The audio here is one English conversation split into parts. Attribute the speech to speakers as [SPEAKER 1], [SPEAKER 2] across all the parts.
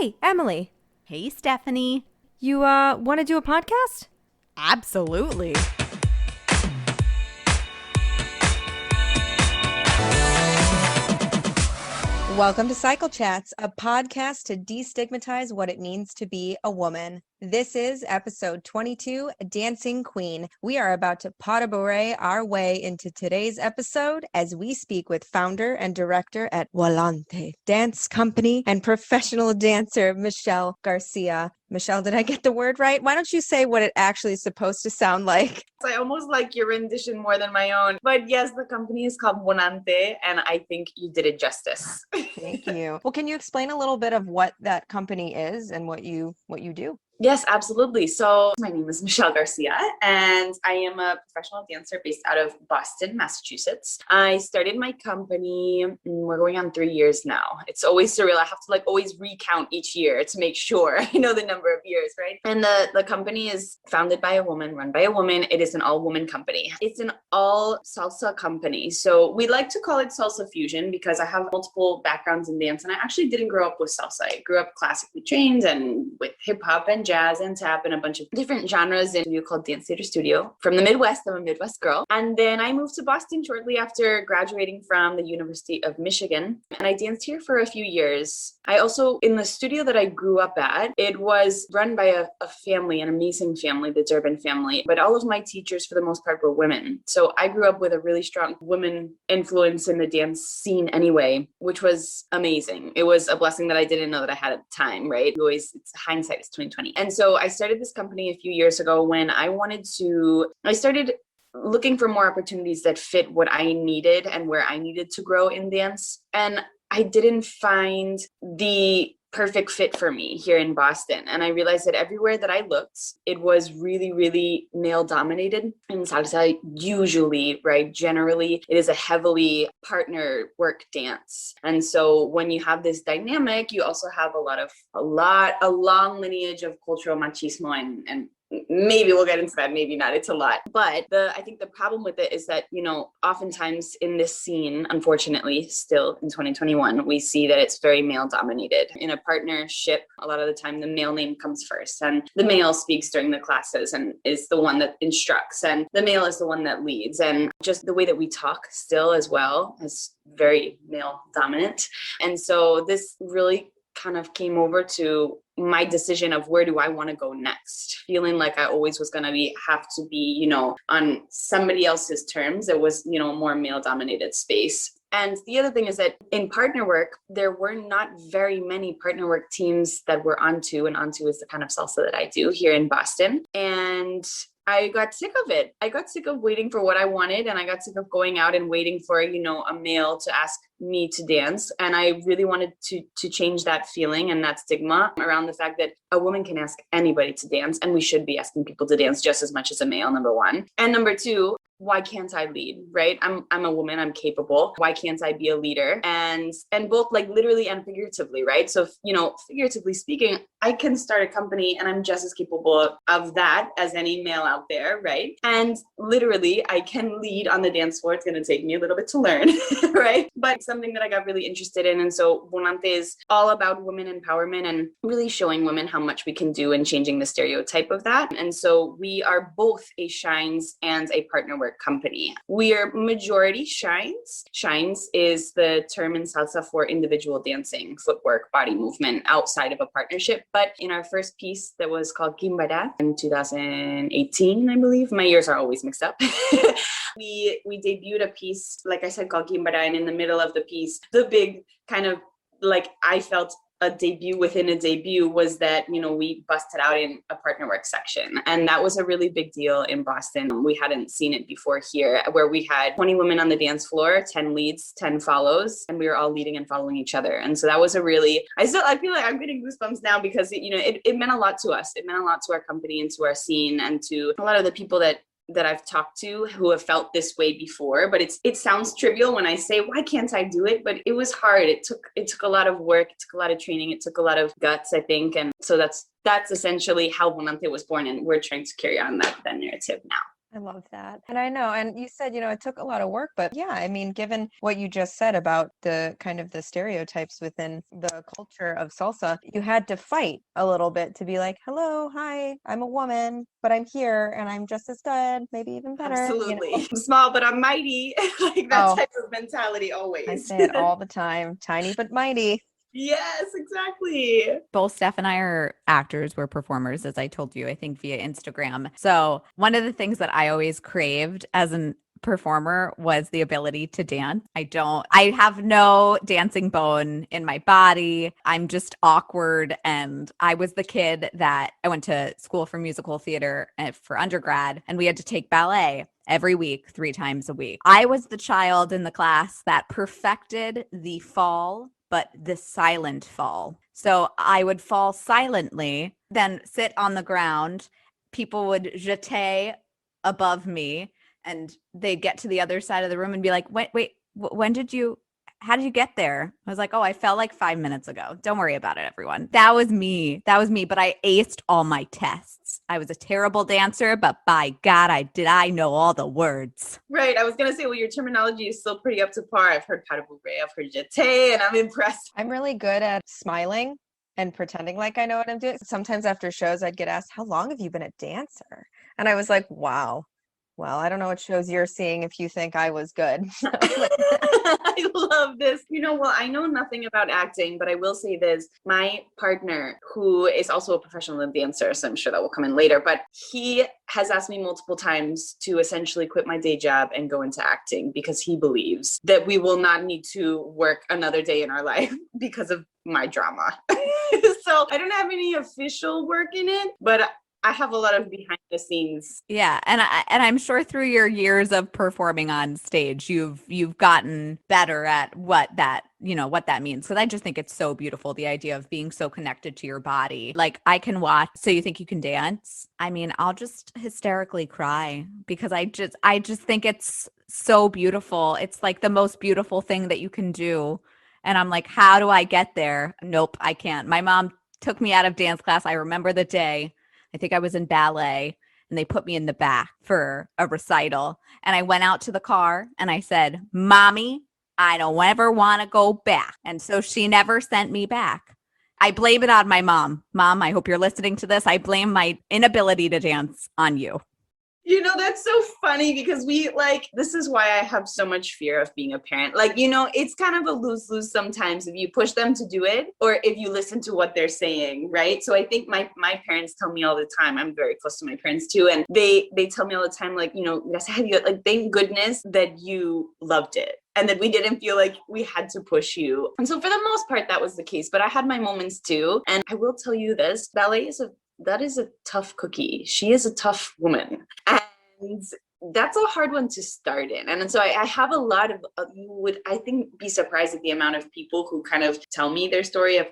[SPEAKER 1] Hey, Emily.
[SPEAKER 2] Hey, Stephanie.
[SPEAKER 1] You want to do a podcast?
[SPEAKER 2] Absolutely.
[SPEAKER 3] Welcome to Cycle Chats, a podcast to destigmatize what it means to be a woman. This is episode 22, Dancing Queen. We are about to pas de bourrée our way into today's episode as we speak with founder and director at Volante Dance Company and professional dancer Michelle Garcia. Michelle, did I get the word right? Why don't you say what it actually is supposed to sound like?
[SPEAKER 4] I almost like your rendition more than my own. But yes, the company is called Volante, and I think you did it justice.
[SPEAKER 3] Thank you. Well, can you explain a little bit of what that company is and what you do?
[SPEAKER 4] Yes, absolutely. So my name is Michelle Garcia, and I am a professional dancer based out of Boston, Massachusetts. I started my company, we're going on 3 years now. It's always surreal. I have to always recount each year to make sure I know the number of years, right? And the company is founded by a woman, run by a woman. It is an all-woman company. It's an all salsa company. So we like to call it salsa fusion because I have multiple backgrounds in dance, and I actually didn't grow up with salsa. I grew up classically trained and with hip hop and jazz and tap and a bunch of different genres in a studio called Dance Theater Studio. From the Midwest, I'm a Midwest girl. And then I moved to Boston shortly after graduating from the University of Michigan. And I danced here for a few years. I also, in the studio that I grew up at, it was run by a family, an amazing family, the Durbin family. But all of my teachers, for the most part, were women. So I grew up with a really strong women influence in the dance scene anyway, which was amazing. It was a blessing that I didn't know that I had at the time, right? It's hindsight is 2020. And so I started this company a few years ago when I started looking for more opportunities that fit what I needed and where I needed to grow in dance. And I didn't find the perfect fit for me here in Boston. And I realized that everywhere that I looked, it was really, really male dominated in salsa. Usually, right? Generally, it is a heavily partner work dance. And so when you have this dynamic, you also have a long lineage of cultural machismo and maybe we'll get into that, maybe not. It's a lot. But I think the problem with it is that, oftentimes in this scene, unfortunately, still in 2021, we see that it's very male dominated. In a partnership, a lot of the time the male name comes first, and the male speaks during the classes and is the one that instructs, and the male is the one that leads. And just the way that we talk still as well is very male dominant. And so this really kind of came over to my decision of where do I want to go next, feeling like I always was going to have to be, on somebody else's terms. It was, more male dominated space. And the other thing is that in partner work, there were not very many partner work teams that were onto, and onto is the kind of salsa that I do here in Boston. And I got sick of it. I got sick of waiting for what I wanted, and I got sick of going out and waiting for, a male to ask me to dance. And I really wanted to change that feeling and that stigma around the fact that a woman can ask anybody to dance, and we should be asking people to dance just as much as a male, number one. And number two, why can't I lead, right? I'm a woman, I'm capable. Why can't I be a leader? And both literally and figuratively, right? So, figuratively speaking, I can start a company and I'm just as capable of that as any male out there, right? And literally I can lead on the dance floor. It's going to take me a little bit to learn, right? But it's something that I got really interested in. And so Volante is all about women empowerment and really showing women how much we can do and changing the stereotype of that. And so we are both a Shines and a partner work company. We are majority Shines. Shines is the term in salsa for individual dancing, footwork, body movement outside of a partnership. But in our first piece that was called Kimbara in 2018, I believe, my years are always mixed up. We debuted a piece, like I said, called Kimbara, and in the middle of the piece, the big kind of I felt a debut within a debut was that, we busted out in a partner work section. And that was a really big deal in Boston. We hadn't seen it before here, where we had 20 women on the dance floor, 10 leads, 10 follows, and we were all leading and following each other. And so that was I feel like I'm getting goosebumps now because, it meant a lot to us. It meant a lot to our company and to our scene and to a lot of the people that I've talked to who have felt this way before, but it sounds trivial when I say, why can't I do it? But it was hard. It took a lot of work. It took a lot of training. It took a lot of guts, I think. And so that's essentially how Volante was born. And we're trying to carry on that narrative now.
[SPEAKER 3] I love that. And I know, and you said, it took a lot of work, but yeah, I mean, given what you just said about the kind of the stereotypes within the culture of salsa, you had to fight a little bit to be like, hello, hi, I'm a woman, but I'm here and I'm just as good, maybe even better.
[SPEAKER 4] Absolutely. I'm small, but I'm mighty. Like that
[SPEAKER 3] Oh,
[SPEAKER 4] type of mentality
[SPEAKER 3] I
[SPEAKER 4] always.
[SPEAKER 3] say it all the time, tiny but mighty.
[SPEAKER 4] Yes, exactly.
[SPEAKER 2] Both Steph and I are actors, we're performers, as I told you, I think via Instagram. So one of the things that I always craved as an performer was the ability to dance. I have no dancing bone in my body. I'm just awkward. And I was the kid that I went to school for musical theater for undergrad, and we had to take ballet every week, 3 times a week. I was the child in the class that perfected the fall, but the silent fall. So I would fall silently, then sit on the ground. People would jeter above me, and they'd get to the other side of the room and be like, wait, how did you get there? I was like, oh, I fell like 5 minutes ago. Don't worry about it, everyone. That was me. But I aced all my tests. I was a terrible dancer, but by God, I know all the words.
[SPEAKER 4] Right. I was going to say, well, your terminology is still pretty up to par. I've heard pas de bourrée, I've heard jeté, and I'm impressed.
[SPEAKER 3] I'm really good at smiling and pretending like I know what I'm doing. Sometimes after shows, I'd get asked, how long have you been a dancer? And I was like, wow. Well, I don't know what shows you're seeing if you think I was good.
[SPEAKER 4] I love this. Well, I know nothing about acting, but I will say this. My partner, who is also a professional dancer, so I'm sure that will come in later, but he has asked me multiple times to essentially quit my day job and go into acting because he believes that we will not need to work another day in our life because of my drama. So I don't have any official work in it, but I have a lot of behind the scenes.
[SPEAKER 2] Yeah, and I'm sure through your years of performing on stage, you've gotten better at what that means. Because I just think it's so beautiful, the idea of being so connected to your body. Like I can watch. So you think you can dance? I mean, I'll just hysterically cry because I just think it's so beautiful. It's like the most beautiful thing that you can do. And I'm like, how do I get there? Nope, I can't. My mom took me out of dance class. I remember the day. I think I was in ballet, and they put me in the back for a recital. And I went out to the car and I said, Mommy, I don't ever want to go back. And so she never sent me back. I blame it on my mom. Mom, I hope you're listening to this. I blame my inability to dance on you.
[SPEAKER 4] That's so funny because this is why I have so much fear of being a parent. It's kind of a lose-lose sometimes if you push them to do it or if you listen to what they're saying, right? So I think my parents tell me all the time, I'm very close to my parents too, and they tell me all the time, thank goodness that you loved it and that we didn't feel like we had to push you. And so for the most part, that was the case, but I had my moments too. And I will tell you this, ballet that is a tough cookie. She is a tough woman. And that's a hard one to start in. And so I have a lot of, you would, I think, be surprised at the amount of people who kind of tell me their story of,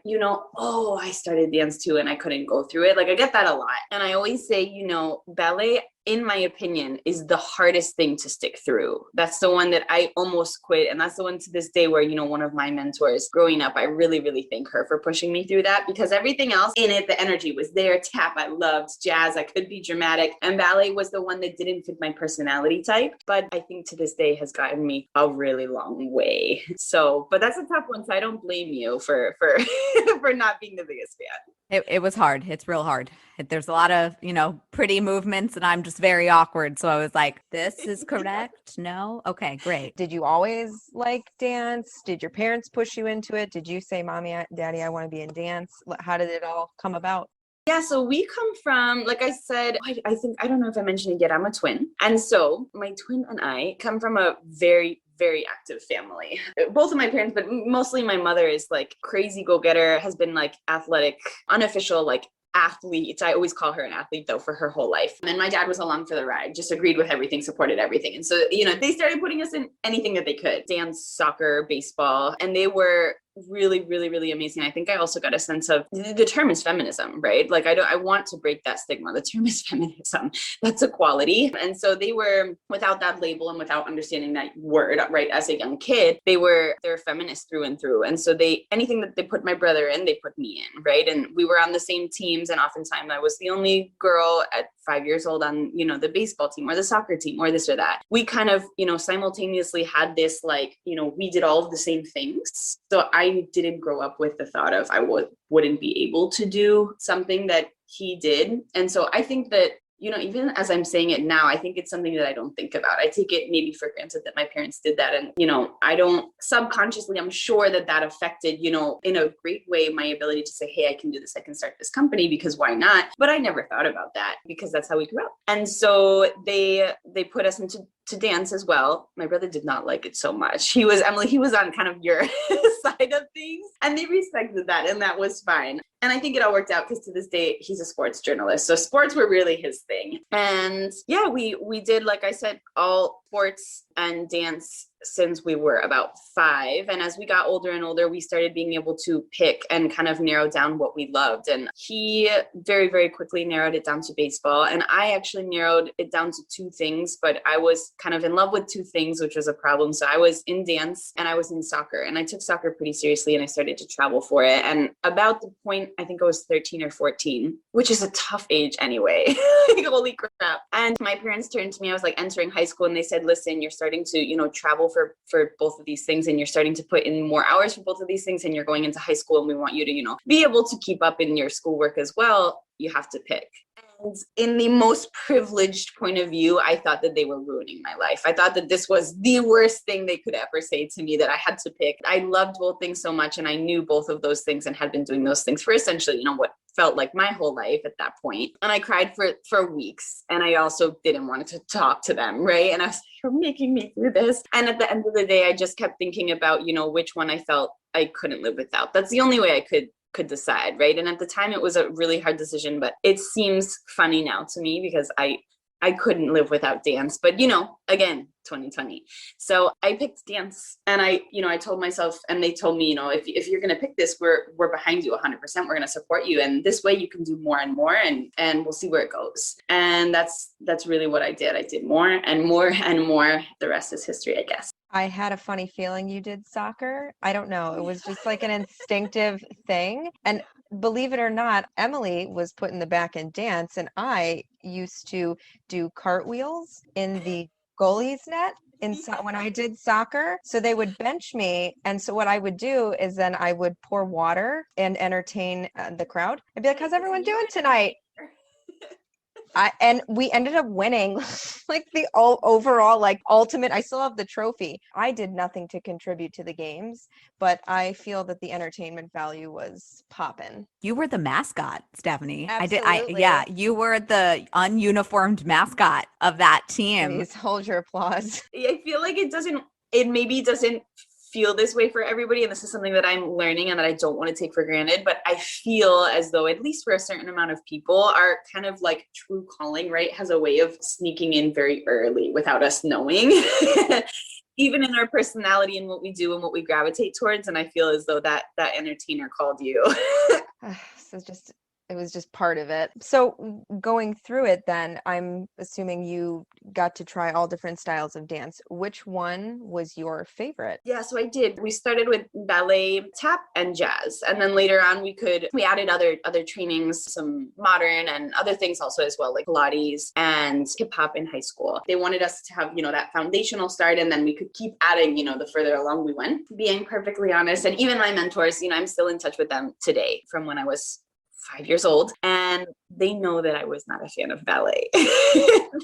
[SPEAKER 4] oh, I started dance too and I couldn't go through it. I get that a lot. And I always say, ballet, in my opinion, is the hardest thing to stick through. That's the one that I almost quit. And that's the one to this day where, one of my mentors growing up, I really, really thank her for pushing me through that because everything else in it, the energy was there. Tap, I loved. Jazz, I could be dramatic. And ballet was the one that didn't fit my personality type. But I think to this day has gotten me a really long way. So, but that's a tough one. So I don't blame you for for not being the biggest fan.
[SPEAKER 2] It was hard. It's real hard. There's a lot of, pretty movements and I'm just very awkward. So I was like, this is correct. No. Okay, great.
[SPEAKER 3] Did you always like dance? Did your parents push you into it? Did you say, Mommy, Daddy, I want to be in dance? How did it all come about?
[SPEAKER 4] Yeah, so we come from, like I said, I don't know if I mentioned it yet, I'm a twin. And so my twin and I come from a very, very active family. Both of my parents, but mostly my mother is crazy go-getter, has been athletic, unofficial, athlete. I always call her an athlete though for her whole life. And my dad was along for the ride, just agreed with everything, supported everything. And so, they started putting us in anything that they could, dance, soccer, baseball. And they were really, really, really amazing. I think I also got a sense of the term is feminism, right? Like I want to break that stigma. The term is feminism. That's equality. And so they were, without that label and without understanding that word, right, as a young kid, they're feminists through and through. And so anything that they put my brother in, they put me in, right? And we were on the same teams, and oftentimes I was the only girl at 5 years old on, the baseball team or the soccer team or this or that. We kind of, simultaneously had this, like, we did all of the same things. So I didn't grow up with the thought of I wouldn't be able to do something that he did. And so I think that, even as I'm saying it now, I think it's something that I don't think about. I take it maybe for granted that my parents did that. And, I don't subconsciously, I'm sure that affected, in a great way, my ability to say, hey, I can do this. I can start this company because why not? But I never thought about that because that's how we grew up. And so they put us into dance as well. My brother did not like it so much. He was on kind of your side of things, and they respected that, and that was fine. And I think it all worked out because to this day, he's a sports journalist. So sports were really his thing. And yeah, we did, like I said, all sports and dance since we were about 5. And as we got older and older, we started being able to pick and kind of narrow down what we loved. And he very, very quickly narrowed it down to baseball. And I actually narrowed it down to 2 things, but I was kind of in love with 2 things, which was a problem. So I was in dance and I was in soccer, and I took soccer pretty seriously, and I started to travel for it. And about the point, I think I was 13 or 14, which is a tough age anyway. Like, holy crap. And my parents turned to me, I was like entering high school, and they said, listen, you're starting to, travel for both of these things, and you're starting to put in more hours for both of these things, and you're going into high school, and we want you to, be able to keep up in your schoolwork as well. You have to pick. And in the most privileged point of view, I thought that they were ruining my life. I thought that this was the worst thing they could ever say to me, that I had to pick. I loved both things so much, and I knew both of those things and had been doing those things for essentially, what felt like my whole life at that point. And I cried for weeks, and I also didn't want to talk to them, right? And I was like, you're making me do this. And at the end of the day, I just kept thinking about, which one I felt I couldn't live without. That's the only way I could decide, right? And at the time it was a really hard decision, but it seems funny now to me because I couldn't live without dance. But again, 2020. So I picked dance, and I told myself, and they told me, if you're going to pick this, we're behind you 100%. We're going to support you, and this way you can do more and more, and we'll see where it goes. And that's really what I did. I did more and more and more. The rest is history, I guess.
[SPEAKER 3] I had a funny feeling you did soccer. I don't know. It was just like an instinctive thing. And believe it or not, Emily was put in the back in dance, and I used to do cartwheels in the goalie's net when I did soccer. So they would bench me. And so what I would do is then I would pour water and entertain the crowd. I'd be like, how's everyone doing tonight? And we ended up winning like the overall like ultimate. I still have the trophy. I did nothing to contribute to the games, but I feel that the entertainment value was popping.
[SPEAKER 2] You were the mascot, Stephanie.
[SPEAKER 3] Absolutely.
[SPEAKER 2] You were the ununiformed mascot of that team.
[SPEAKER 3] Please hold your applause.
[SPEAKER 4] I feel like it maybe doesn't feel this way for everybody, and this is something that I'm learning and that I don't want to take for granted, but I feel as though, at least for a certain amount of people, our kind of like true calling, right, has a way of sneaking in very early without us knowing. Even in our personality and what we do and what we gravitate towards. And I feel as though that entertainer called you.
[SPEAKER 3] It was just part of it. So going through it then, I'm assuming you got to try all different styles of dance. Which one was your favorite?
[SPEAKER 4] Yeah, so I did. We started with ballet, tap, and jazz. And then later on we added other trainings, some modern and other things also as well, like Pilates and hip hop in high school. They wanted us to have, that foundational start, and then we could keep adding, the further along we went. Being perfectly honest, and even my mentors, I'm still in touch with them today from when I was 5 years old, and they know that I was not a fan of ballet.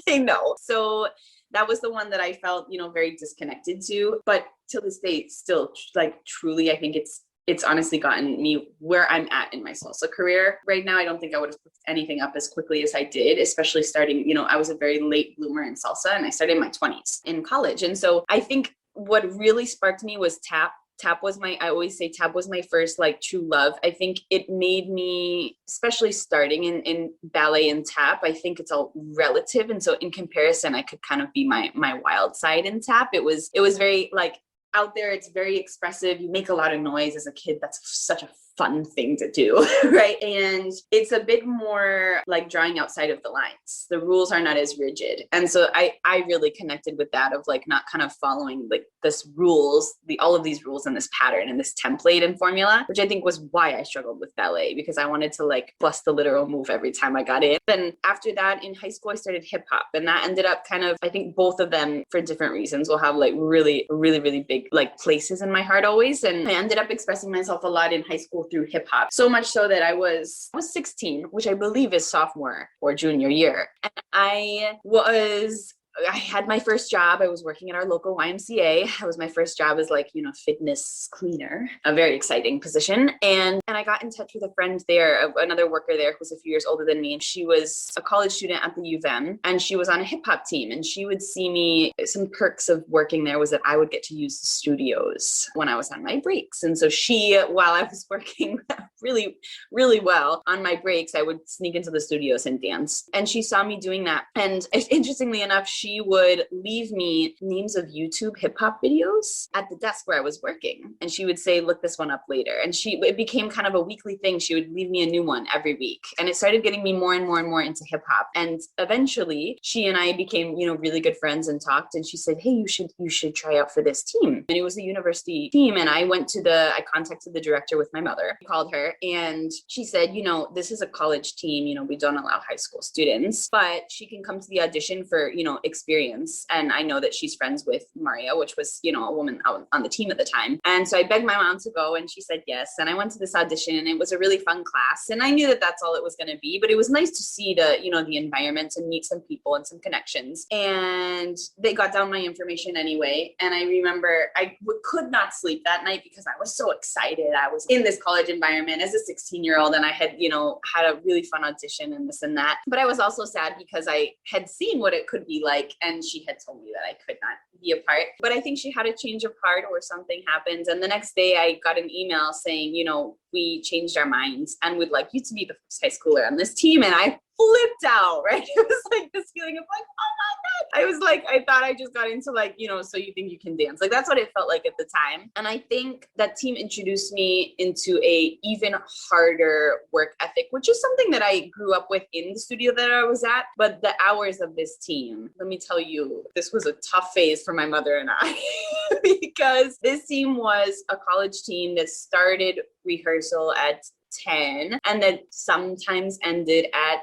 [SPEAKER 4] They know. So that was the one that I felt, very disconnected to. But till this day, still, like, truly, I think it's honestly gotten me where I'm at in my salsa career right now. I don't think I would have picked anything up as quickly as I did, especially starting, I was a very late bloomer in salsa, and I started in my 20s in college. And so I think what really sparked me was tap. I always say tap was my first like true love. I think it made me, especially starting in ballet and tap, I think it's all relative. And so in comparison, I could kind of be my wild side in tap. It was very like, out there. It's very expressive. You make a lot of noise as a kid. That's such a fun thing to do, right? And it's a bit more like drawing outside of the lines. The rules are not as rigid. And so I really connected with that of like not kind of following like this rules, all of these rules and this pattern and this template and formula, which I think was why I struggled with ballet, because I wanted to like bust the literal move every time I got in. Then after that in high school, I started hip hop, and that ended up kind of, I think both of them for different reasons will have like really, really, really big like places in my heart always. And I ended up expressing myself a lot in high school through hip hop, so much so that I was 16, which I believe is sophomore or junior year. And I had my first job. I was working at our local YMCA. It was my first job as like, fitness cleaner, a very exciting position. And I got in touch with a friend there, another worker there who was a few years older than me. And she was a college student at the U of M, and she was on a hip hop team. And she would see me, some perks of working there was that I would get to use the studios when I was on my breaks. And so she, while I was working really, really well on my breaks, I would sneak into the studios and dance. And she saw me doing that. And interestingly enough, she would leave me names of YouTube hip hop videos at the desk where I was working. And she would say, look this one up later. And it became kind of a weekly thing. She would leave me a new one every week. And it started getting me more and more and more into hip hop. And eventually she and I became, really good friends and talked. And she said, hey, you should try out for this team. And it was a university team. And I contacted the director with my mother, called her, and she said, this is a college team. We don't allow high school students, but she can come to the audition for, experience. And I know that she's friends with Maria, which was, a woman out on the team at the time. And so I begged my mom to go, and she said yes. And I went to this audition, and it was a really fun class. And I knew that that's all it was going to be, but it was nice to see the environment and meet some people and some connections. And they got down my information anyway. And I remember I could not sleep that night because I was so excited. I was in this college environment as a 16-year-old, and I had, had a really fun audition and this and that. But I was also sad because I had seen what it could be like, and she had told me that I could not be a part. But I think she had a change of heart or something happened. And the next day I got an email saying, we changed our minds and would like you to be the first high schooler on this team. And I flipped out, right? It was like this feeling of like, oh my God. I was like, I thought I just got into like, so you think you can dance. Like that's what it felt like at the time. And I think that team introduced me into a even harder work ethic, which is something that I grew up with in the studio that I was at. But the hours of this team, let me tell you, this was a tough phase for my mother and I because this team was a college team that started rehearsal at 10 and then sometimes ended at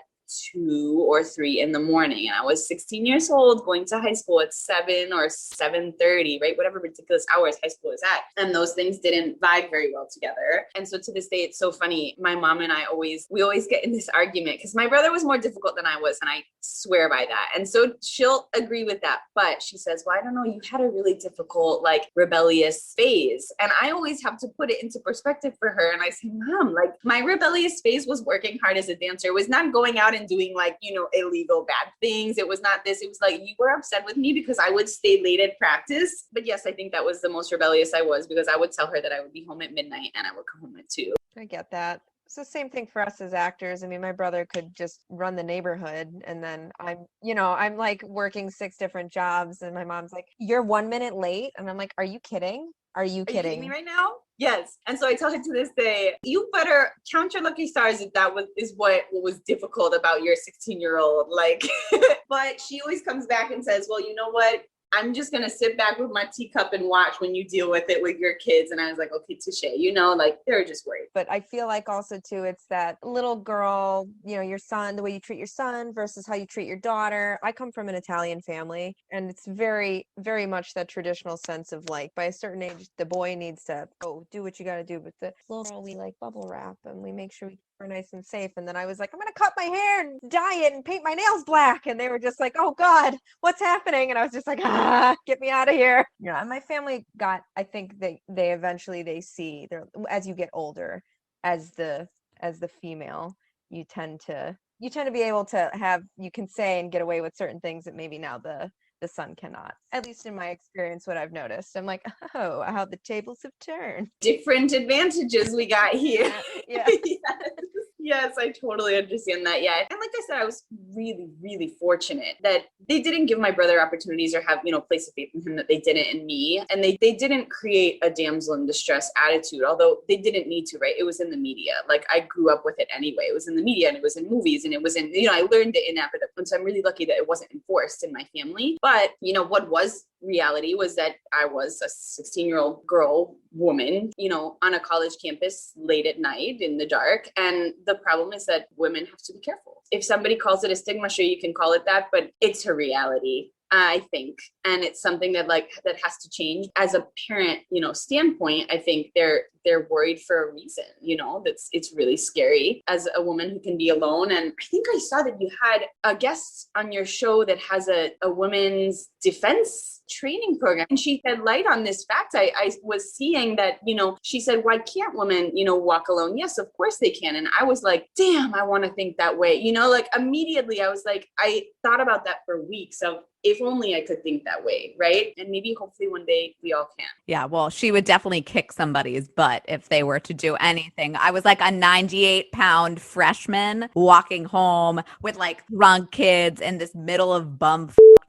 [SPEAKER 4] 2 or 3 in the morning. And I was 16 years old going to high school at 7 or 7:30, right? Whatever ridiculous hours high school is at. And those things didn't vibe very well together. And so to this day, it's so funny. My mom and I we always get in this argument because my brother was more difficult than I was. And I swear by that. And so she'll agree with that. But she says, well, I don't know, you had a really difficult, like rebellious phase. And I always have to put it into perspective for her. And I say, Mom, like my rebellious phase was working hard as a dancer. It was not going out and doing like, illegal bad things. It was not this. It was like you were upset with me because I would stay late at practice. But yes, I think that was the most rebellious I was because I would tell her that I would be home at midnight and I would come home at 2.
[SPEAKER 3] I get that. It's the same thing for us as actors. I mean, my brother could just run the neighborhood, and then I'm like working 6 different jobs, and my mom's like, "You're 1 minute late," and I'm like, "Are you kidding? Are you kidding?"
[SPEAKER 4] Are you kidding me right now? Yes. And so I tell her to this day, you better count your lucky stars if that is what was difficult about your 16-year-old. Like, but she always comes back and says, well, you know what? I'm just going to sit back with my teacup and watch when you deal with it with your kids. And I was like, okay, touche, like they're just worried.
[SPEAKER 3] But I feel like also too, it's that little girl, your son, the way you treat your son versus how you treat your daughter. I come from an Italian family, and it's very, very much that traditional sense of like, by a certain age, the boy needs to do what you got to do. But the little girl, we like bubble wrap and we make sure we're nice and safe. And then I was like, I'm going to cut my hair and dye it and paint my nails black. And they were just like, oh God, what's happening? And I was just like, get me out of here. And my family I think they eventually see there as you get older, as the female, you tend to be able to you can say and get away with certain things that maybe now the son cannot. At least in my experience, what I've noticed. I'm like, oh, how the tables have turned.
[SPEAKER 4] Different advantages we got here.
[SPEAKER 3] Yeah.
[SPEAKER 4] Yes, I totally understand that. Yeah. And like I said, I was really, really fortunate that they didn't give my brother opportunities or have, place of faith in him that they didn't in me. And they didn't create a damsel in distress attitude, although they didn't need to, right? It was in the media. Like I grew up with it anyway. It was in the media and it was in movies and it was in, I learned it in Africa. And so I'm really lucky that it wasn't enforced in my family. But, what was reality was that I was a 16-year-old girl, woman, on a college campus late at night in the dark. And the problem is that women have to be careful. If somebody calls it a stigma, sure, you can call it that, but it's her reality, I think. And it's something that that has to change. As a parent, standpoint, I think they're worried for a reason, it's really scary as a woman who can be alone. And I think I saw that you had a guest on your show that has a women's defense training program. And she shed light on this fact. I was seeing that, she said, why can't women, walk alone? Yes, of course they can. And I was like, damn, I want to think that way. Immediately I was like, I thought about that for weeks of if only I could think that way. Right. And maybe hopefully one day we all can.
[SPEAKER 2] Yeah. Well, she would definitely kick somebody's butt if they were to do anything. I was like a 98-pound freshman walking home with drunk kids in this middle of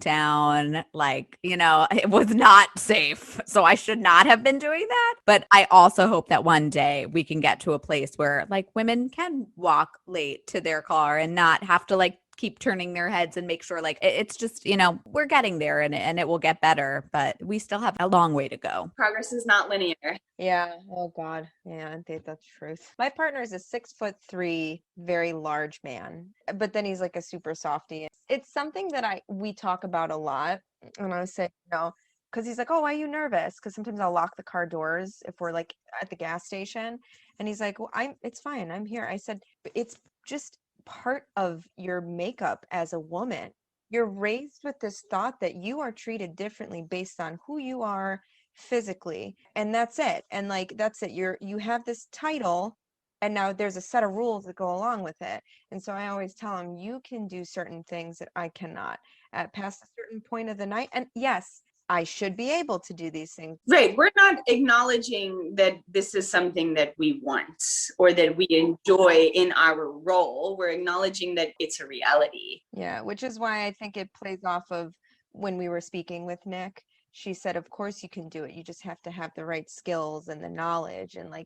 [SPEAKER 2] town. It was not safe. So I should not have been doing that. But I also hope that one day we can get to a place where women can walk late to their car and not have to keep turning their heads and make sure it's just, we're getting there and it will get better, but we still have a long way to go.
[SPEAKER 4] Progress is not linear.
[SPEAKER 3] Yeah. Oh God. Yeah, I think that's truth. My partner is a 6'3", very large man, but then he's like a super softie. It's something that we talk about a lot. And I was saying, because he's like, oh, why are you nervous? Because sometimes I'll lock the car doors if we're at the gas station. And he's like, well, it's fine. I'm here. I said, it's just part of your makeup as a woman. You're raised with this thought that you are treated differently based on who you are physically, and that's it. And that's it. You have this title, and now there's a set of rules that go along with it. And so I always tell him, you can do certain things that I cannot at past a certain point of the night. And yes, I should be able to do these things.
[SPEAKER 4] Right. We're not acknowledging that this is something that we want or that we enjoy in our role. We're acknowledging that it's a reality.
[SPEAKER 3] Yeah, which is why I think it plays off of when we were speaking with Nick. She said, of course you can do it. You just have to have the right skills and the knowledge and the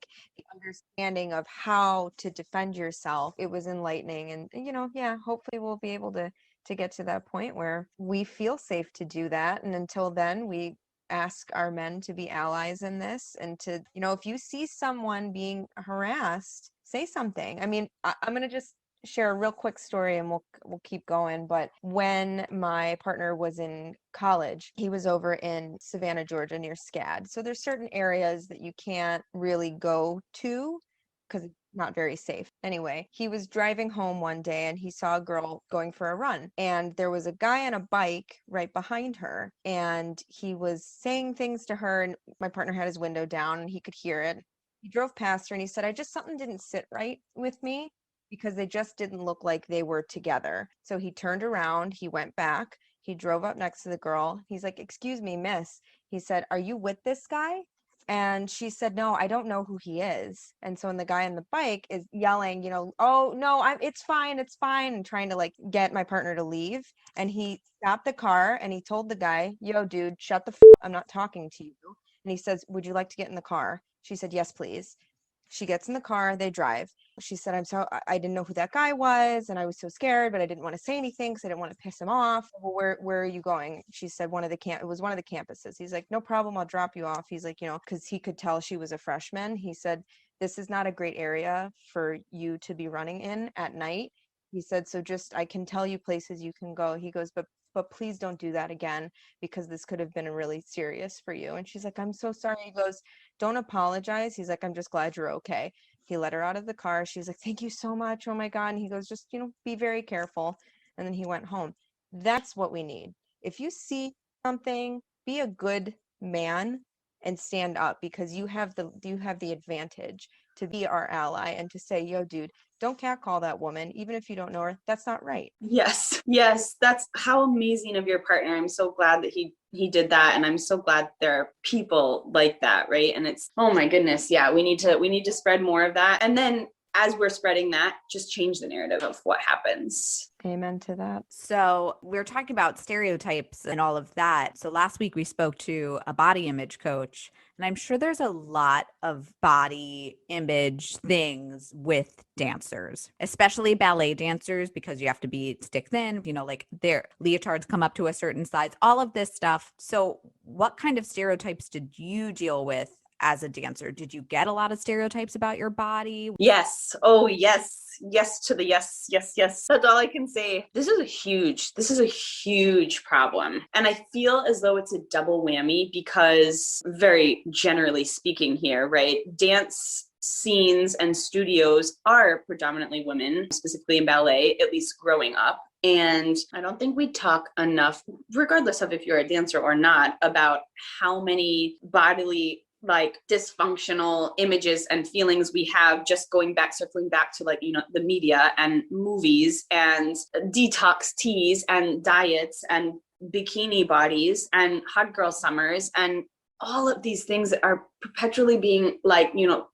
[SPEAKER 3] understanding of how to defend yourself. It was enlightening. And, hopefully we'll be able to get to that point where we feel safe to do that. And until then, we ask our men to be allies in this and to, if you see someone being harassed, say something. I mean, I'm going to just share a real quick story and we'll keep going. But when my partner was in college, he was over in Savannah, Georgia, near SCAD. So there's certain areas that you can't really go to because it's not very safe. Anyway, he was driving home one day and he saw a girl going for a run, and there was a guy on a bike right behind her, and he was saying things to her, and my partner had his window down and he could hear it. He drove past her and he said, something didn't sit right with me because they just didn't look like they were together. So he turned around, he went back, he drove up next to the girl. He's like, excuse me, miss. He said, are you with this guy? And she said, no, I don't know who he is. And so when the guy on the bike is yelling, oh no, it's fine, and trying to get my partner to leave. And he stopped the car and he told the guy, yo, dude, shut the I'm not talking to you. And he says, would you like to get in the car? She said, yes, please. She gets in the car, they drive. She said, I didn't know who that guy was, and I was so scared, but I didn't want to say anything because I didn't want to piss him off. Well, where are you going? She said, it was one of the campuses. He's like, no problem, I'll drop you off. He's like, because he could tell she was a freshman. He said, this is not a great area for you to be running in at night. He said, so I can tell you places you can go. He goes, but please don't do that again, because this could have been really serious for you. And she's like, I'm so sorry. He goes, don't apologize. He's like, I'm just glad you're okay. He let her out of the car. She's like, thank you so much. Oh my God. And he goes, just, be very careful. And then he went home. That's what we need. If you see something, be a good man and stand up, because you have the advantage to be our ally and to say, yo, dude, don't catcall that woman, even if you don't know her. That's not right.
[SPEAKER 4] Yes. That's how amazing of your partner. I'm so glad that he did that. And I'm so glad there are people like that. Right. And it's, oh my goodness. Yeah. We need to spread more of that. And then as we're spreading that, just change the narrative of what happens.
[SPEAKER 3] Amen to that.
[SPEAKER 2] So we're talking about stereotypes and all of that. So last week we spoke to a body image coach, and I'm sure there's a lot of body image things with dancers, especially ballet dancers, because you have to be stick thin, like their leotards come up to a certain size, all of this stuff. So what kind of stereotypes did you deal with as a dancer? Did you get a lot of stereotypes about your body?
[SPEAKER 4] Yes. Oh, yes. Yes to the yes, yes, yes. That's all I can say. This is a huge problem. And I feel as though it's a double whammy because, very generally speaking here, right? Dance scenes and studios are predominantly women, specifically in ballet, at least growing up. And I don't think we talk enough, regardless of if you're a dancer or not, about how many bodily dysfunctional images and feelings we have just circling back to the media and movies and detox teas and diets and bikini bodies and hot girl summers and all of these things that are perpetually being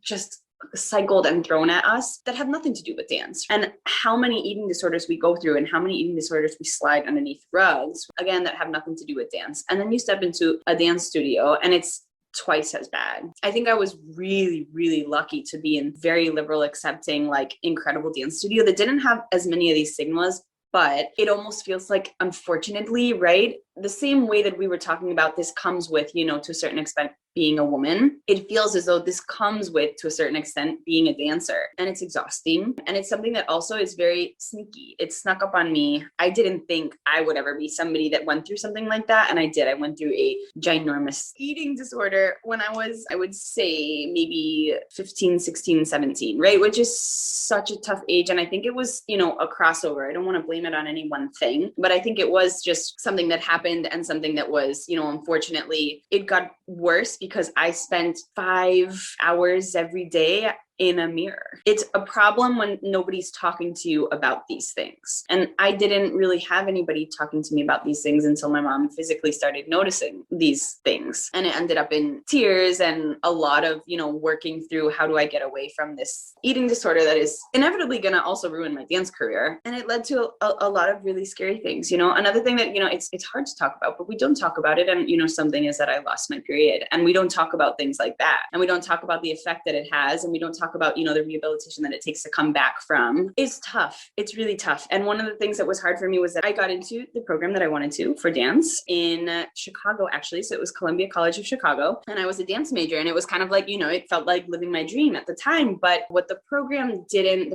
[SPEAKER 4] just cycled and thrown at us that have nothing to do with dance, and how many eating disorders we go through and how many eating disorders we slide underneath rugs, again, that have nothing to do with dance. And then you step into a dance studio and it's twice as bad. I think I was really, really lucky to be in very liberal, accepting, incredible dance studio that didn't have as many of these stigmas, but it almost feels like, unfortunately, right? The same way that we were talking about this comes with, to a certain extent, being a woman. It feels as though this comes with, to a certain extent, being a dancer. And it's exhausting. And it's something that also is very sneaky. It snuck up on me. I didn't think I would ever be somebody that went through something like that. And I did. I went through a ginormous eating disorder when I was, I would say, maybe 15, 16, 17, right? Which is such a tough age. And I think it was, a crossover. I don't want to blame it on any one thing, but I think it was just something that happened and something that was, unfortunately, it got worse because I spent 5 hours every day in a mirror. It's a problem when nobody's talking to you about these things. And I didn't really have anybody talking to me about these things until my mom physically started noticing these things. And it ended up in tears and a lot of, working through how do I get away from this eating disorder that is inevitably going to also ruin my dance career. And it led to a lot of really scary things. Another thing that, it's hard to talk about, but we don't talk about it. And, something is that I lost my period, and we don't talk about things like that. And we don't talk about the effect that it has. And we don't talk about, the rehabilitation that it takes to come back from. It's tough. It's really tough. And one of the things that was hard for me was that I got into the program that I wanted to for dance in Chicago, actually. So it was Columbia College of Chicago. And I was a dance major. And it was kind of like, it felt like living my dream at the time. But what the program didn't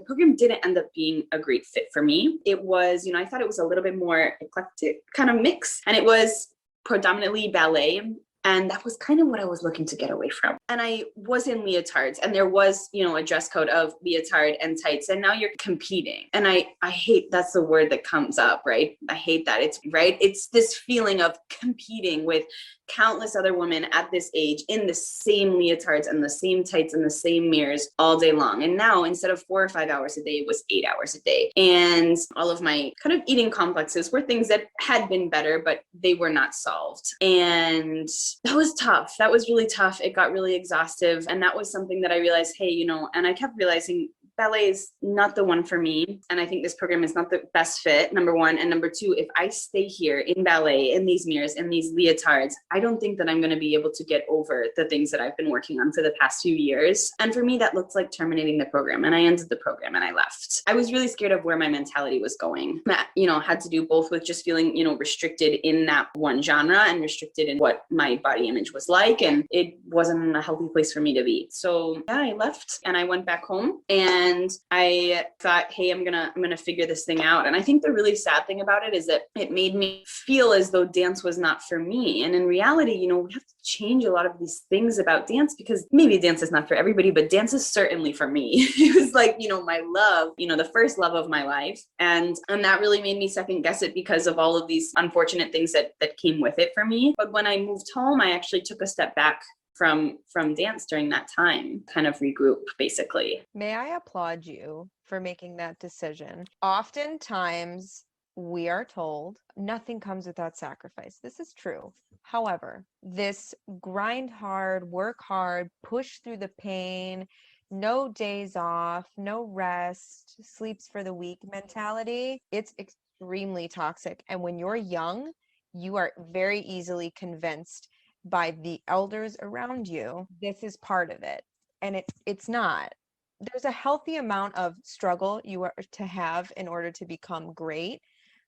[SPEAKER 4] end up being a great fit for me. It was, I thought it was a little bit more eclectic kind of mix. And it was predominantly ballet. And that was kind of what I was looking to get away from. And I was in leotards, and there was, a dress code of leotard and tights, and now you're competing. And I hate, that's the word that comes up, right? I hate that. It's right. It's this feeling of competing with countless other women at this age in the same leotards and the same tights and the same mirrors all day long. And now instead of 4 or 5 hours a day, it was 8 hours a day. And all of my kind of eating complexes were things that had been better, but they were not solved. And that was tough. That was really tough. It got really exhaustive. And that was something that I realized, hey, and I kept realizing ballet is not the one for me. And I think this program is not the best fit, number one. And number two, if I stay here in ballet, in these mirrors, in these leotards, I don't think that I'm going to be able to get over the things that I've been working on for the past few years. And for me, that looked like terminating the program. And I ended the program and I left. I was really scared of where my mentality was going. That, had to do both with just feeling, restricted in that one genre and restricted in what my body image was like. And it wasn't a healthy place for me to be. So yeah, I left and I went back home and I thought, hey, I'm gonna figure this thing out. And I think the really sad thing about it is that it made me feel as though dance was not for me. And in reality, we have to change a lot of these things about dance, because maybe dance is not for everybody, but dance is certainly for me. It was like, my love, the first love of my life. And that really made me second guess it because of all of these unfortunate things that came with it for me. But when I moved home, I actually took a step back from dance during that time, kind of regroup, basically.
[SPEAKER 3] May I applaud you for making that decision? Oftentimes, we are told nothing comes without sacrifice. This is true. However, this grind hard, work hard, push through the pain, no days off, no rest, sleeps for the week mentality, it's extremely toxic. And when you're young, you are very easily convinced by the elders around you this is part of it. And it's not. There's a healthy amount of struggle you are to have in order to become great,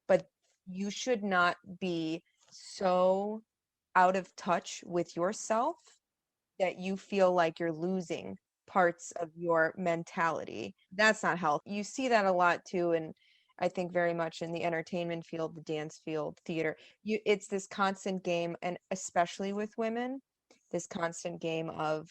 [SPEAKER 3] but you should not be so out of touch with yourself that you feel like you're losing parts of your mentality. That's not healthy. You see that a lot too, and I think very much in the entertainment field, the dance field, theater. It's this constant game, and especially with women, this constant game of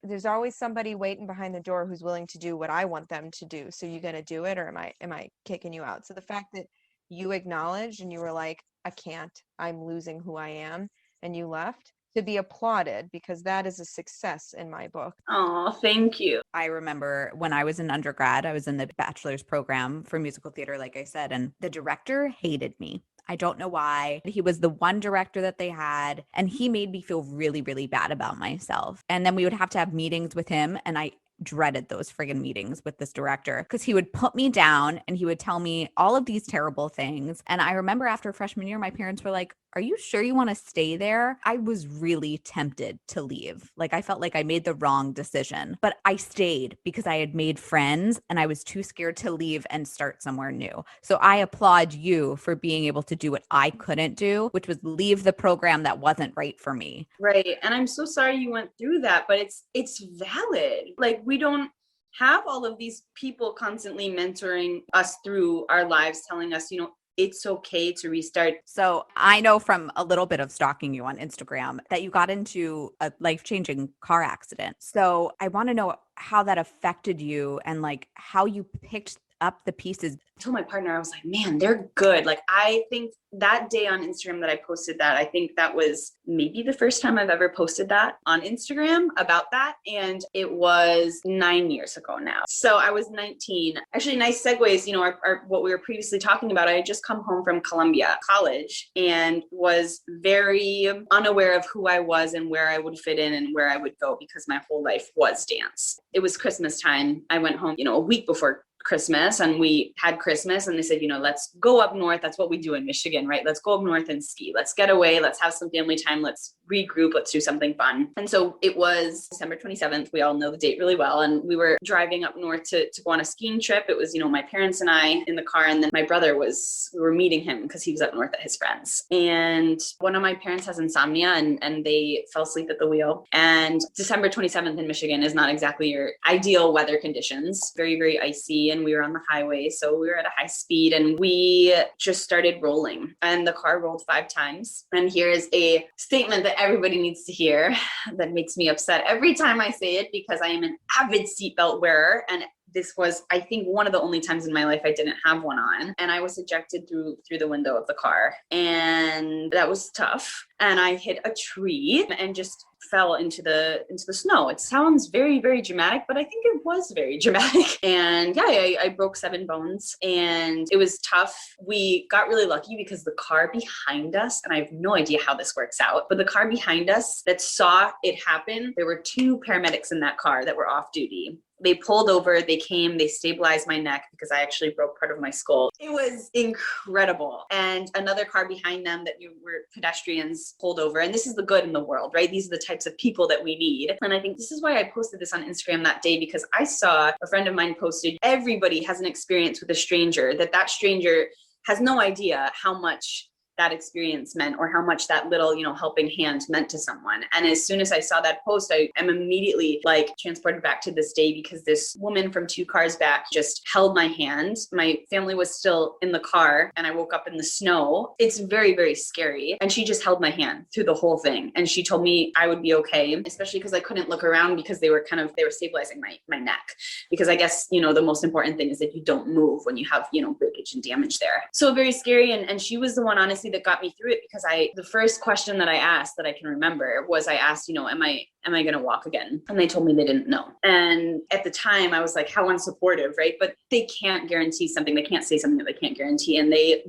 [SPEAKER 3] there's always somebody waiting behind the door who's willing to do what I want them to do. So you gonna do it, or am I kicking you out? So the fact that you acknowledged and you were like, I can't, I'm losing who I am, and you left, to be applauded, because that is a success in my book.
[SPEAKER 4] Oh, thank you.
[SPEAKER 2] I remember when I was in undergrad, I was in the bachelor's program for musical theater, like I said, and the director hated me. I don't know why. He was the one director that they had, and he made me feel really, really bad about myself. And then we would have to have meetings with him, and I dreaded those friggin' meetings with this director because he would put me down and he would tell me all of these terrible things. And I remember after freshman year, my parents were like, are you sure you want to stay there? I was really tempted to leave. Like I felt like I made the wrong decision, but I stayed because I had made friends and I was too scared to leave and start somewhere new. So I applaud you for being able to do what I couldn't do, which was leave the program that wasn't right for me.
[SPEAKER 4] Right. And I'm so sorry you went through that, but it's valid. Like we don't have all of these people constantly mentoring us through our lives, telling us, it's okay to restart.
[SPEAKER 2] So I know from a little bit of stalking you on Instagram that you got into a life-changing car accident. So I want to know how that affected you and like how you picked up the pieces.
[SPEAKER 4] I told my partner, I was like, man, they're good. Like, I think that day on Instagram that I posted that, I think that was maybe the first time I've ever posted that on Instagram about that. And it was 9 years ago now. So I was 19. Actually, nice segues, our what we were previously talking about. I had just come home from Columbia College and was very unaware of who I was and where I would fit in and where I would go because my whole life was dance. It was Christmas time. I went home, a week before Christmas, and we had Christmas, and they said, let's go up north. That's what we do in Michigan, right? Let's go up north and ski. Let's get away. Let's have some family time. Let's regroup. Let's do something fun. And so it was December 27th. We all know the date really well. And we were driving up north to go on a skiing trip. It was, my parents and I in the car. And then my brother we were meeting him because he was up north at his friends. And one of my parents has insomnia and they fell asleep at the wheel. And December 27th in Michigan is not exactly your ideal weather conditions. Very, very icy. And we were on the highway. So we were at a high speed and we just started rolling and the car rolled 5 times. And here is a statement that everybody needs to hear that makes me upset every time I say it because I am an avid seatbelt wearer. And this was, I think, one of the only times in my life I didn't have one on. And I was ejected through the window of the car. And that was tough. And I hit a tree and just fell into the snow. It sounds very, very dramatic, but I think it was very dramatic. And yeah, I broke 7 bones and it was tough. We got really lucky because the car behind us, and I have no idea how this works out, but the car behind us that saw it happen, there were 2 paramedics in that car that were off duty. They pulled over, they came, they stabilized my neck because I actually broke part of my skull. It was incredible. And another car behind them that were pedestrians pulled over. And this is the good in the world, right? These are the types of people that we need. And I think this is why I posted this on Instagram that day, because I saw a friend of mine posted, everybody has an experience with a stranger, that stranger has no idea how much that experience meant or how much that little, helping hand meant to someone. And as soon as I saw that post, I am immediately transported back to this day because this woman from 2 cars back just held my hand. My family was still in the car and I woke up in the snow. It's very, very scary. And she just held my hand through the whole thing. And she told me I would be okay, especially because I couldn't look around because they were stabilizing my neck. Because I guess, the most important thing is that you don't move when you have, breakage and damage there. So very scary. And she was the one, honestly, honestly, that got me through it because the first question that I asked that I can remember was I asked, am I going to walk again? And they told me they didn't know. And at the time I was like, how unsupportive, right? But they can't guarantee something. They can't say something that they can't guarantee. And they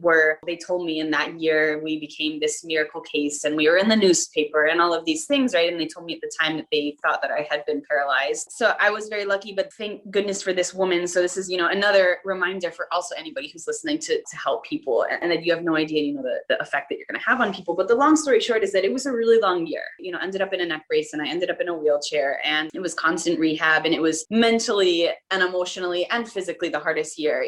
[SPEAKER 4] told me in that year we became this miracle case and we were in the newspaper and all of these things, right? And they told me at the time that they thought that I had been paralyzed. So I was very lucky, but thank goodness for this woman. So this is, another reminder for also anybody who's listening to help people, and that you have no idea, the effect that you're going to have on people. But the long story short is that it was a really long year, ended up in a neck brace and I ended up in a wheelchair, and it was constant rehab, and it was mentally and emotionally and physically the hardest year,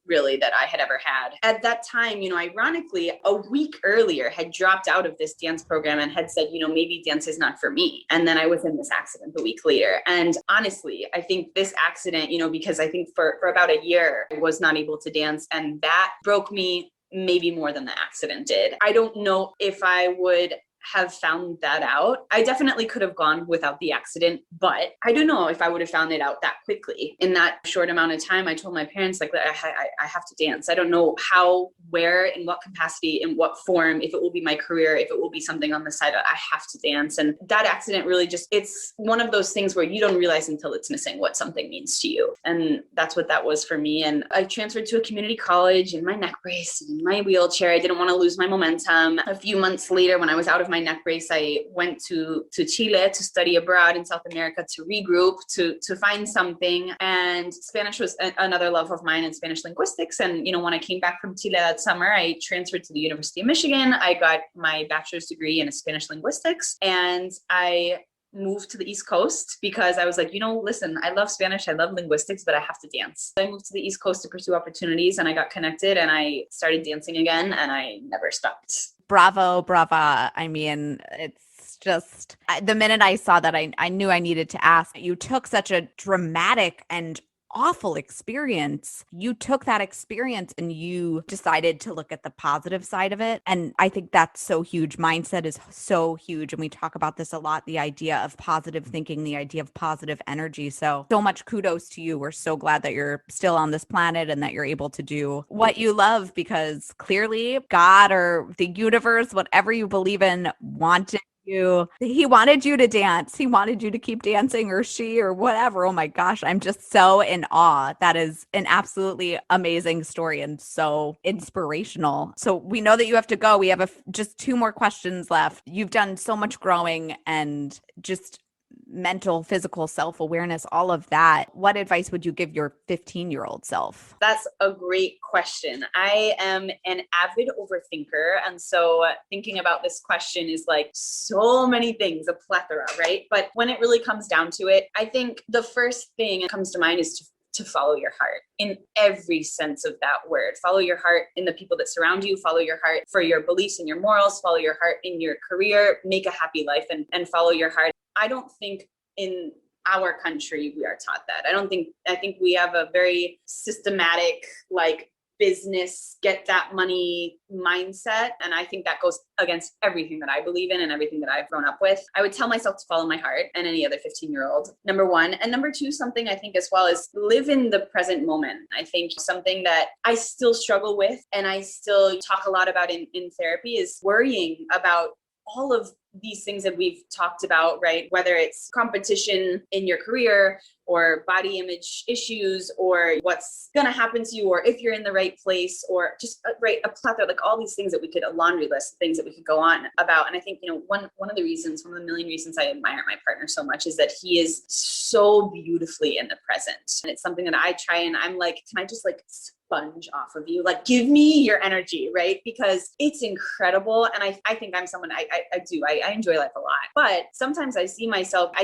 [SPEAKER 4] really that I had ever had. At that time, ironically, a week earlier had dropped out of this dance program and had said, maybe dance is not for me. And then I was in this accident a week later. And honestly, I think this accident, because I think for about a year, I was not able to dance, and that broke me maybe more than the accident did. I don't know if I would have found that out. I definitely could have gone without the accident, but I don't know if I would have found it out that quickly. In that short amount of time, I told my parents, I have to dance. I don't know how, where, in what capacity, in what form, if it will be my career, if it will be something on the side, I have to dance. And that accident really it's one of those things where you don't realize until it's missing what something means to you. And that's what that was for me. And I transferred to a community college in my neck brace and in my wheelchair. I didn't want to lose my momentum. A few months later, when I was out of my neck brace, I went to Chile to study abroad in South America, to regroup, to find something. And Spanish was another love of mine, and Spanish linguistics. And, when I came back from Chile that summer, I transferred to the University of Michigan. I got my bachelor's degree in Spanish linguistics, and I moved to the East Coast because I was like, listen, I love Spanish, I love linguistics, but I have to dance. I moved to the East Coast to pursue opportunities, and I got connected and I started dancing again, and I never stopped.
[SPEAKER 2] Bravo, brava. I mean, it's just the minute I saw that, I knew I needed to ask. You took such a dramatic and awful experience. You took that experience and you decided to look at the positive side of it. And I think that's so huge. Mindset is so huge. And we talk about this a lot, the idea of positive thinking, the idea of positive energy. So much kudos to you. We're so glad that you're still on this planet and that you're able to do what you love, because clearly God or the universe, whatever you believe in, wanted he wanted you to dance. He wanted you to keep dancing, or she, or whatever. Oh my gosh, I'm just so in awe. That is an absolutely amazing story and so inspirational. So we know that you have to go. We have just 2 more questions left. You've done so much growing and just mental, physical self-awareness, all of that. What advice would you give your 15-year-old self?
[SPEAKER 4] That's a great question. I am an avid overthinker. And so thinking about this question is like so many things, a plethora, right? But when it really comes down to it, I think the first thing that comes to mind is to follow your heart in every sense of that word. Follow your heart in the people that surround you, follow your heart for your beliefs and your morals, follow your heart in your career, make a happy life, and follow your heart. I don't think in our country we are taught that. I think we have a very systematic, business, get that money mindset. And I think that goes against everything that I believe in and everything that I've grown up with. I would tell myself to follow my heart, and any other 15-year-old, number one. And number two, something I think as well is live in the present moment. I think something that I still struggle with and I still talk a lot about in therapy is worrying about all of these things that we've talked about, right? Whether it's competition in your career or body image issues or what's going to happen to you, or if you're in the right place, or just a plethora, all these things that we could, a laundry list of things that we could go on about. And I think, one of the million reasons I admire my partner so much is that he is so beautifully in the present. And it's something that I try, and I'm like, can I just sponge off of you? Give me your energy, right? Because it's incredible. And I think I'm someone, I enjoy life a lot, but sometimes I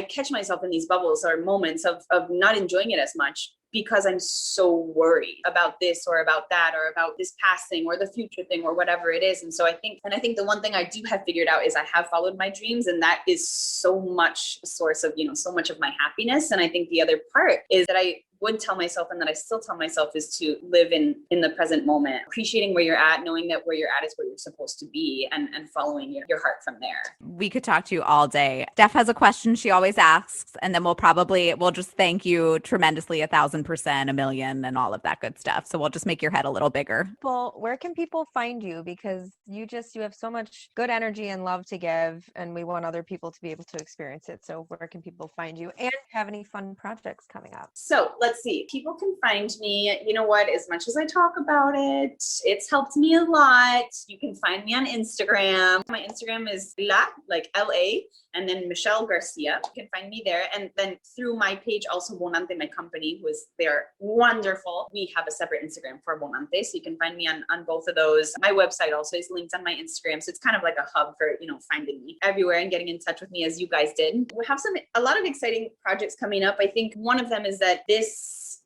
[SPEAKER 4] catch myself in these bubbles or moments of not enjoying it as much because I'm so worried about this or about that or about this past thing or the future thing or whatever it is. And so I think the one thing I do have figured out is I have followed my dreams, and that is so much a source of, so much of my happiness. And I think the other part is that I would tell myself and that I still tell myself is to live in the present moment, appreciating where you're at, knowing that where you're at is where you're supposed to be, and following your heart from there.
[SPEAKER 2] We could talk to you all day. Steph has a question she always asks, and then we'll just thank you tremendously, 1,000%, a million, and all of that good stuff. So we'll just make your head a little bigger.
[SPEAKER 3] Well, where can people find you? Because you have so much good energy and love to give, and we want other people to be able to experience it. So where can people find you and have any fun projects coming up?
[SPEAKER 4] So let's see. People can find me, you know what, as much as I talk about it, it's helped me a lot. You can find me on Instagram. My Instagram is like LA, and then Michelle Garcia. You can find me there. And then through my page, also Volante, my company, they're wonderful. We have a separate Instagram for Volante. So you can find me on both of those. My website also is linked on my Instagram. So it's kind of like a hub for, finding me everywhere and getting in touch with me as you guys did. We have a lot of exciting projects coming up. I think one of them is that this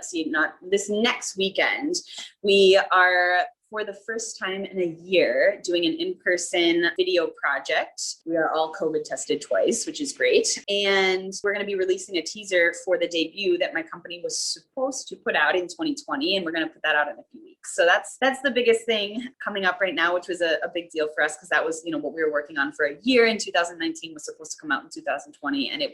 [SPEAKER 4] next weekend, we are, for the first time in a year, doing an in-person video project. We are all COVID tested twice, which is great. And we're going to be releasing a teaser for the debut that my company was supposed to put out in 2020. And we're going to put that out in a few weeks. So that's the biggest thing coming up right now, which was a big deal for us, because that was, what we were working on for a year in 2019, was supposed to come out in 2020. And a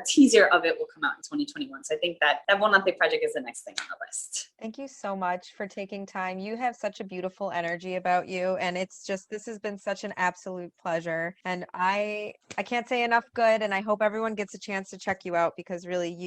[SPEAKER 4] teaser of it will come out in 2021. So I think that Volante project is the next thing on the list.
[SPEAKER 3] Thank you so much for taking time. You have such a beautiful energy about you, and this has been such an absolute pleasure, and I can't say enough good, and I hope everyone gets a chance to check you out, because really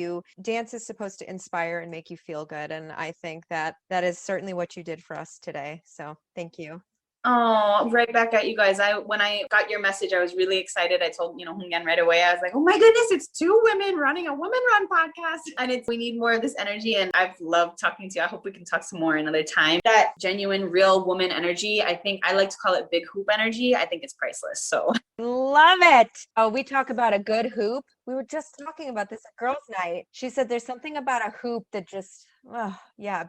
[SPEAKER 3] dance is supposed to inspire and make you feel good, and I think that is certainly what you did for us today. So thank you.
[SPEAKER 4] Oh, right back at you guys. When I got your message, I was really excited. I told, Hungan right away. I was like, oh my goodness, it's two women running a women-run podcast. And we need more of this energy. And I've loved talking to you. I hope we can talk some more another time. That genuine, real woman energy, I think I like to call it big hoop energy. I think it's priceless. So
[SPEAKER 3] love it. Oh, we talk about a good hoop. We were just talking about this at girls' night. She said there's something about a hoop that just,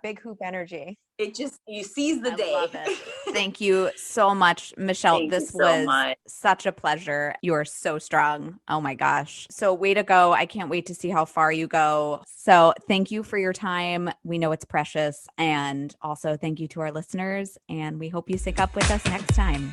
[SPEAKER 3] big hoop energy.
[SPEAKER 4] You seize the day.
[SPEAKER 2] Love it. Thank you so much, Michelle. This was such a pleasure. You are so strong. Oh my gosh. So way to go. I can't wait to see how far you go. So thank you for your time. We know it's precious. And also thank you to our listeners. And we hope you sync up with us next time.